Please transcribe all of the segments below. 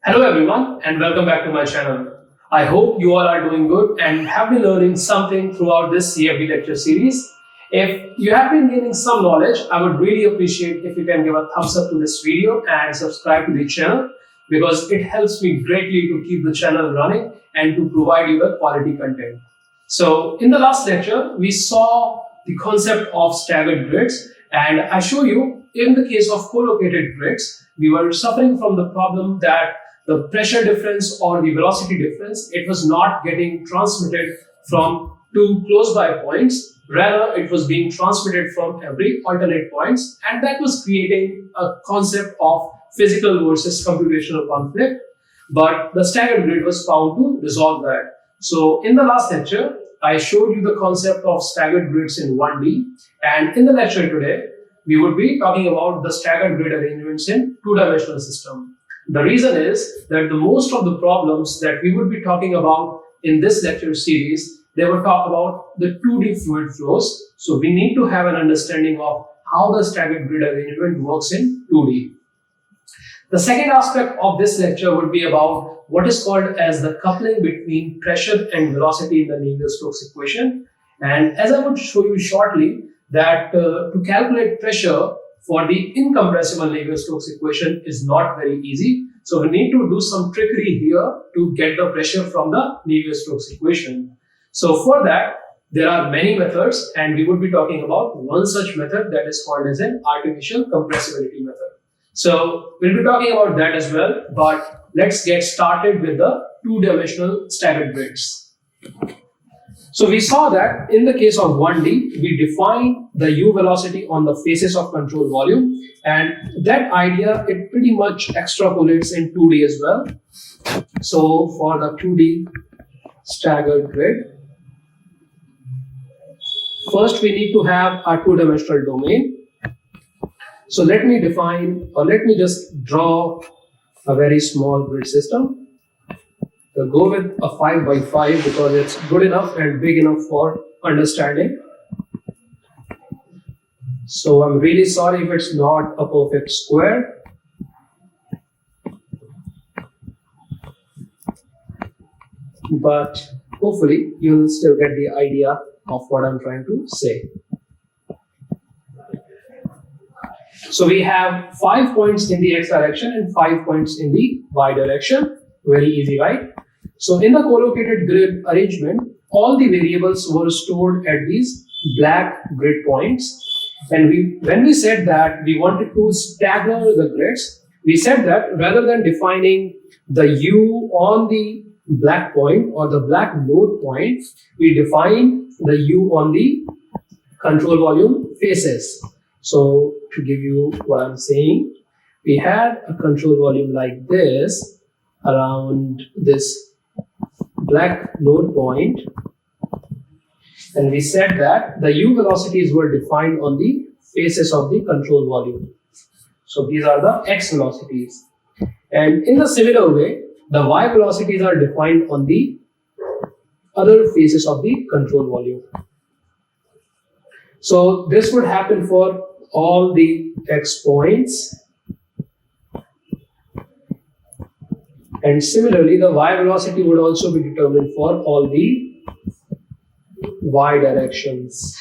Hello everyone and welcome back to my channel. I hope you all are doing good and have been learning something throughout this CFD lecture series. If you have been gaining some knowledge, I would really appreciate if you can give a thumbs up to this video and subscribe to the channel because it helps me greatly to keep the channel running and to provide you the quality content. So in the last lecture, we saw the concept of staggered grids, and I show you in the case of co-located grids, we were suffering from the problem that the pressure difference or the velocity difference, it was not getting transmitted from two close by points. Rather, it was being transmitted from every alternate points, and that was creating a concept of physical versus computational conflict. But the staggered grid was found to resolve that. So in the last lecture, I showed you the concept of staggered grids in 1D, and in the lecture today, we would be talking about the staggered grid arrangements in two-dimensional system. The reason is that the most of the problems that we would be talking about in this lecture series, they will talk about the 2D fluid flows. So we need to have an understanding of how the staggered grid arrangement works in 2D. The second aspect of this lecture would be about what is called as the coupling between pressure and velocity in the Navier-Stokes equation. And as I would show you shortly, that to calculate pressure for the incompressible Navier-Stokes equation is not very easy. So we need to do some trickery here to get the pressure from the Navier-Stokes equation. So for that, there are many methods, and we would be talking about one such method that is called as an artificial compressibility method. So we'll be talking about that as well, but let's get started with the two-dimensional staggered grids. So we saw that in the case of 1D, we defined the u velocity on the faces of control volume, and that idea, it pretty much extrapolates in 2D as well. So for the 2D staggered grid, first we need to have a two-dimensional domain. So let me define, or let me just draw a very small grid system. So go with a 5 by 5 because it's good enough and big enough for understanding. So I'm really sorry if it's not a perfect square. But hopefully you'll still get the idea of what I'm trying to say. So we have 5 points in the x direction and 5 points in the y direction. Very easy, right? So in the co-located grid arrangement, all the variables were stored at these black grid points. And when we said that we wanted to stagger the grids, we said that rather than defining the u on the black point or the black node point, we define the u on the control volume faces. So to give you what I'm saying, we had a control volume like this around this black node point, and we said that the u velocities were defined on the faces of the control volume. So these are the x velocities, and in the similar way, the y velocities are defined on the other faces of the control volume. So this would happen for all the x points. And similarly, the y velocity would also be determined for all the y directions.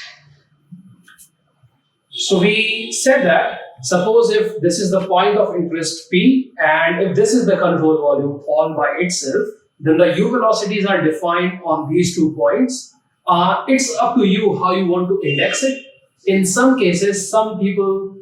So we said that suppose if this is the point of interest P and if this is the control volume all by itself, then the u velocities are defined on these 2 points. It's up to you how you want to index it. In some cases, some people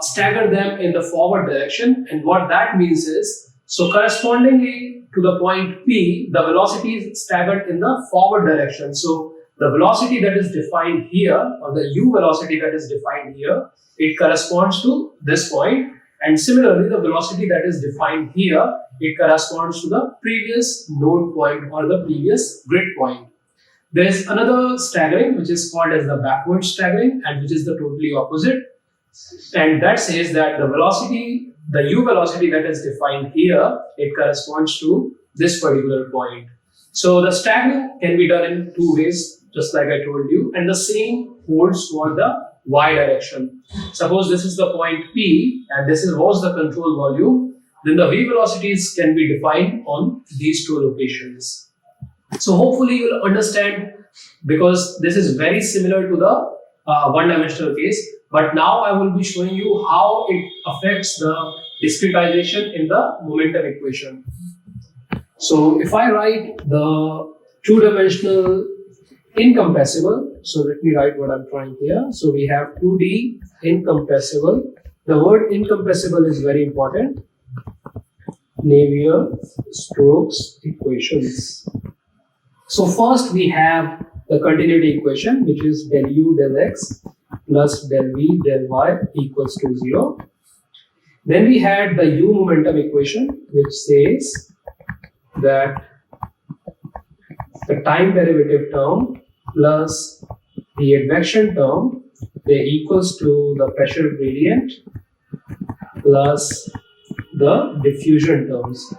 stagger them in the forward direction, and what that means is, so correspondingly to the point P, the velocity is staggered in the forward direction. So the velocity that is defined here, or the u velocity that is defined here, it corresponds to this point. And similarly, the velocity that is defined here, it corresponds to the previous node point or the previous grid point. There is another staggering which is called as the backward staggering, and which is the totally opposite. And that says that the velocity, the u velocity that is defined here, it corresponds to this particular point. So the staggering can be done in 2 ways, just like I told you, and the same holds for the y direction. Suppose this is the point P and this was the control volume. then the V velocities can be defined on these two locations. So hopefully you will understand, because this is very similar to the one-dimensional case, but now I will be showing you how it affects the discretization in the momentum equation. So if I write the two-dimensional incompressible, so let me write what I'm trying here. So we have 2D incompressible. The word incompressible is very important. Navier Stokes equations. So first we have the continuity equation, which is del u del x plus del v del y equals to 0. Then we had the u momentum equation, which says that the time derivative term plus the advection term, they equals to the pressure gradient plus the diffusion terms.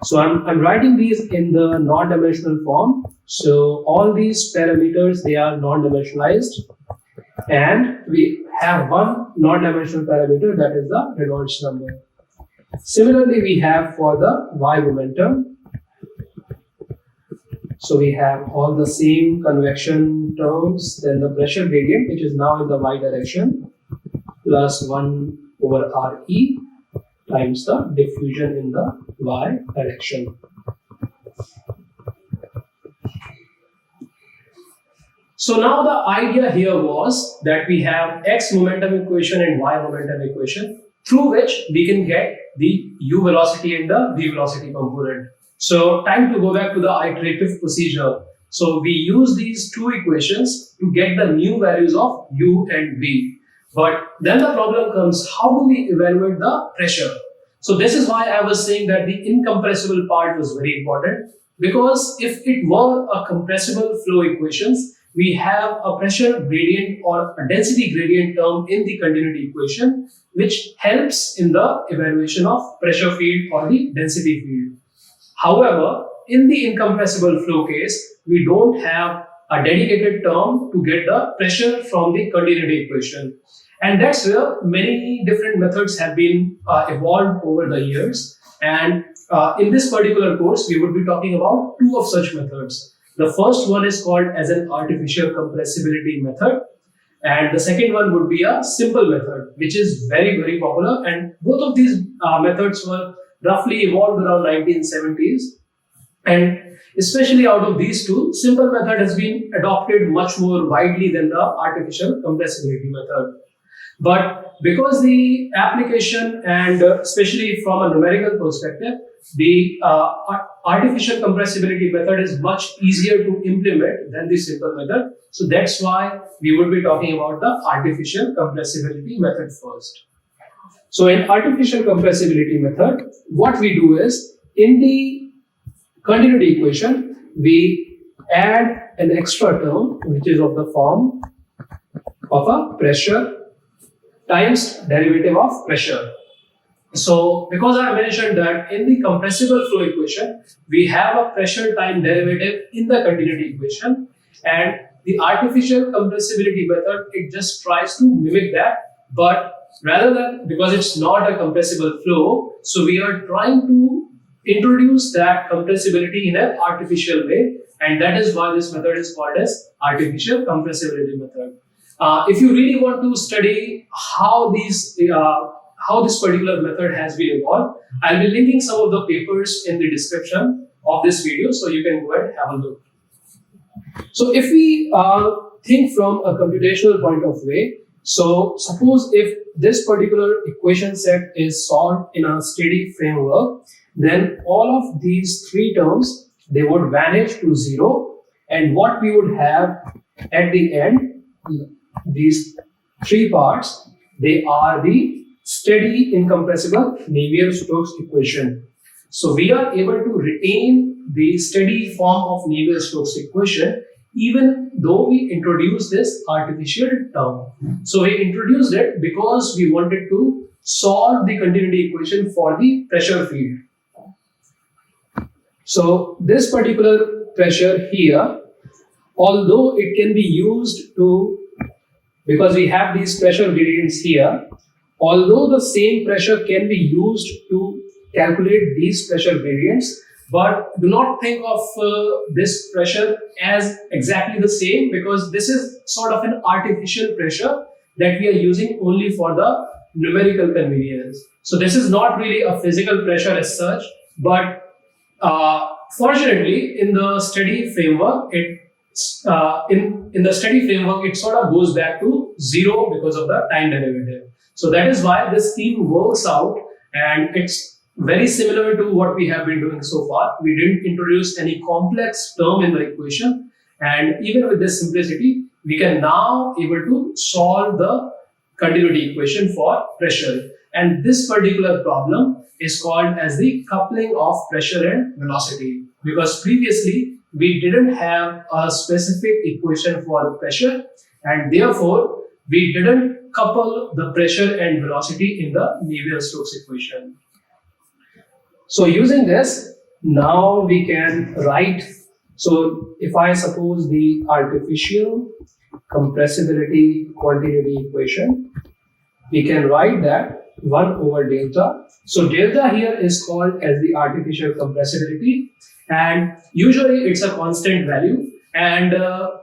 So I'm writing these in the non-dimensional form. So all these parameters, they are non-dimensionalized, and we have one non-dimensional parameter, that is the Reynolds number. Similarly, we have for the y momentum. So we have all the same convection terms, then the pressure gradient, which is now in the y direction, plus 1 over Re times the diffusion in the y direction. So now the idea here was that we have x momentum equation and y momentum equation, through which we can get the u velocity and the v velocity component. So time to go back to the iterative procedure. So we use these two equations to get the new values of u and v. But then the problem comes, how do we evaluate the pressure? So this is why I was saying that the incompressible part was very important, because if it were a compressible flow equations, we have a pressure gradient or a density gradient term in the continuity equation, which helps in the evaluation of pressure field or the density field. However, in the incompressible flow case, we don't have a dedicated term to get the pressure from the continuity equation. And that's where many different methods have been evolved over the years. And in this particular course, we would be talking about two of such methods. The first one is called as an artificial compressibility method. And the second one would be a simple method, which is very, very popular. And both of these methods were roughly evolved around 1970s. And especially out of these two, simple method has been adopted much more widely than the artificial compressibility method. But because the application, and especially from a numerical perspective, the artificial compressibility method is much easier to implement than the simple method. So that's why we would be talking about the artificial compressibility method first. So in artificial compressibility method, what we do is, in the continuity equation, we add an extra term, which is of the form of a pressure times derivative of pressure. So because I mentioned that in the compressible flow equation, we have a pressure time derivative in the continuity equation, and the artificial compressibility method, it just tries to mimic that, but rather than, because it's not a compressible flow, so we are trying to introduce that compressibility in an artificial way, and that is why this method is called as artificial compressibility method. If you really want to study how this particular method has been evolved, I'll be linking some of the papers in the description of this video, so you can go ahead and have a look. So if we think from a computational point of view, so suppose if this particular equation set is solved in a steady framework, then all of these three terms, they would vanish to zero, and what we would have at the end, these three parts, they are the steady incompressible Navier-Stokes equation. So we are able to retain the steady form of Navier-Stokes equation even though we introduced this artificial term. So we introduced it because we wanted to solve the continuity equation for the pressure field. So this particular pressure here, although it can be used to, because we have these pressure gradients here, although the same pressure can be used to calculate these pressure gradients, but do not think of this pressure as exactly the same, because this is sort of an artificial pressure that we are using only for the numerical convenience. So this is not really a physical pressure as such, but fortunately, in the steady framework, it sort of goes back to zero because of the time derivative. So that is why this theme works out, and it's very similar to what we have been doing so far. We didn't introduce any complex term in the equation, and even with this simplicity, we can now able to solve the continuity equation for pressure. And this particular problem is called as the coupling of pressure and velocity, because previously we didn't have a specific equation for pressure, and therefore we didn't couple the pressure and velocity in the Navier-Stokes equation. So using this, now we can write, so if I suppose the artificial compressibility continuity equation, we can write that 1 over delta. So delta here is called as the artificial compressibility, and usually it's a constant value. And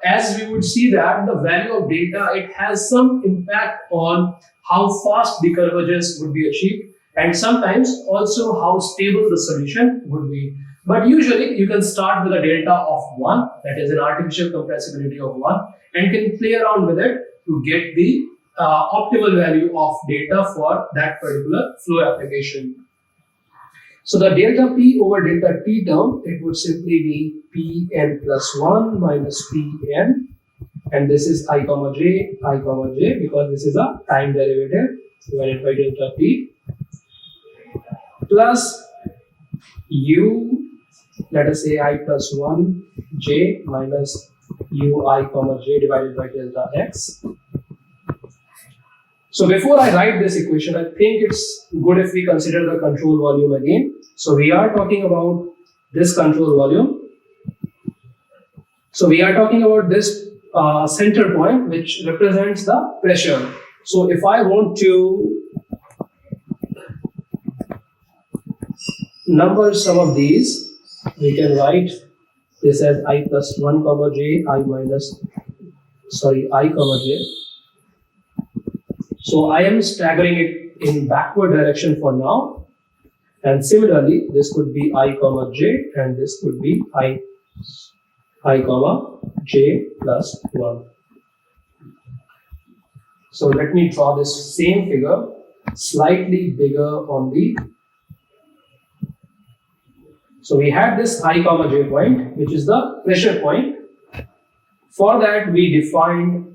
as we would see that the value of delta, it has some impact on how fast the convergence would be achieved, and sometimes also how stable the solution would be. But usually you can start with a delta of 1, that is an artificial compressibility of 1, and can play around with it to get the optimal value of delta for that particular flow application. So the delta P over delta T term, it would simply be Pn plus 1 minus Pn, and this is I comma j, because this is a time derivative divided by delta P, plus u, let us say I plus 1 j minus u I comma j divided by delta x. So before I write this equation, I think it's good if we consider the control volume again. So we are talking about this control volume. So we are talking about this center point, which represents the pressure. So if I want to number some of these, we can write this as I plus 1 comma j, I comma j. So I am staggering it in backward direction for now, and similarly this could be I comma j, and this could be I comma j plus 1. So let me draw this same figure slightly bigger on the. So we had this I comma j point, which is the pressure point. For that we defined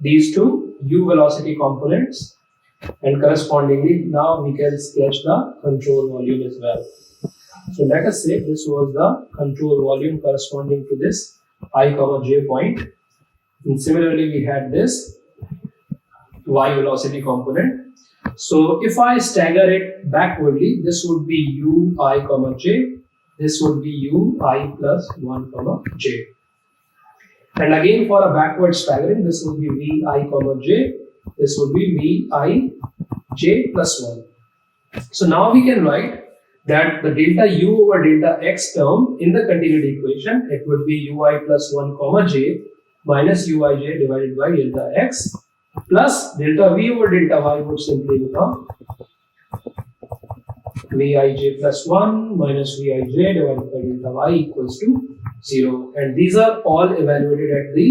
these two u velocity components, and correspondingly now we can sketch the control volume as well. So let us say this was the control volume corresponding to this I comma j point, and similarly we had this y velocity component. So if I stagger it backwardly, this would be u I comma j, this would be u I plus 1 comma j. And again for a backward staggering, this would be v I comma j, this would be v I j plus 1. So now we can write that the delta u over delta x term in the continuity equation, it would be ui plus 1 comma j minus uij divided by delta x, plus delta v over delta y would simply become Vij plus 1 minus Vij divided by delta y equals to 0. And these are all evaluated at the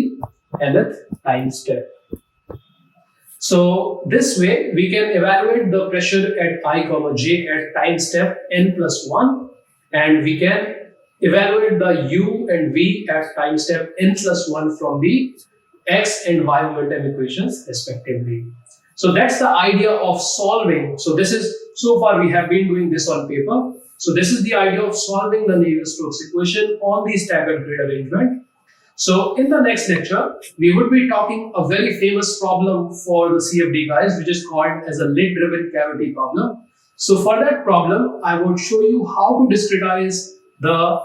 nth time step. So this way we can evaluate the pressure at I comma j at time step n plus 1, and we can evaluate the u and v at time step n plus 1 from the x and y momentum equations respectively. So that's the idea of solving. So this is, so far we have been doing this on paper. So this is the idea of solving the Navier-Stokes equation on the staggered grid arrangement. So in the next lecture, we would be talking a very famous problem for the CFD guys, which is called as a lid-driven cavity problem. So for that problem, I would show you how to discretize the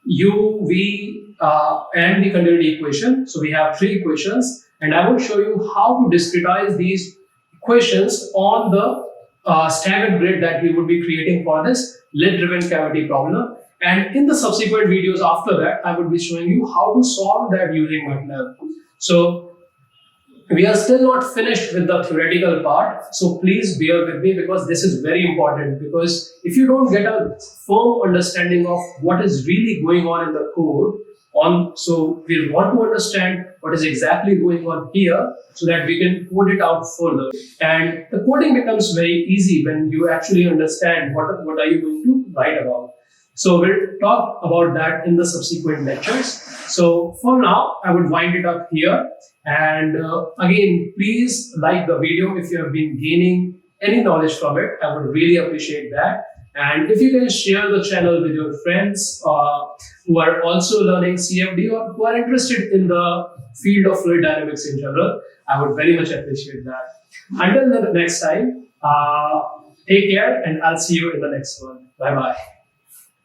u, v, and the continuity equation. So we have three equations, and I will show you how to discretize these equations on the staggered grid that we would be creating for this lid-driven cavity problem. And in the subsequent videos after that, I would be showing you how to solve that using MATLAB. So we are still not finished with the theoretical part. So please bear with me because this is very important, because if you don't get a firm understanding of what is really going on in the code, so we want to understand what is exactly going on here so that we can code it out further. And the coding becomes very easy when you actually understand what are you going to write about. So we'll talk about that in the subsequent lectures. So for now, I would wind it up here. And again, please like the video if you have been gaining any knowledge from it. I would really appreciate that. And if you can share the channel with your friends who are also learning CFD or who are interested in the field of fluid dynamics in general, I would very much appreciate that. Until the next time, take care and I'll see you in the next one. Bye-bye.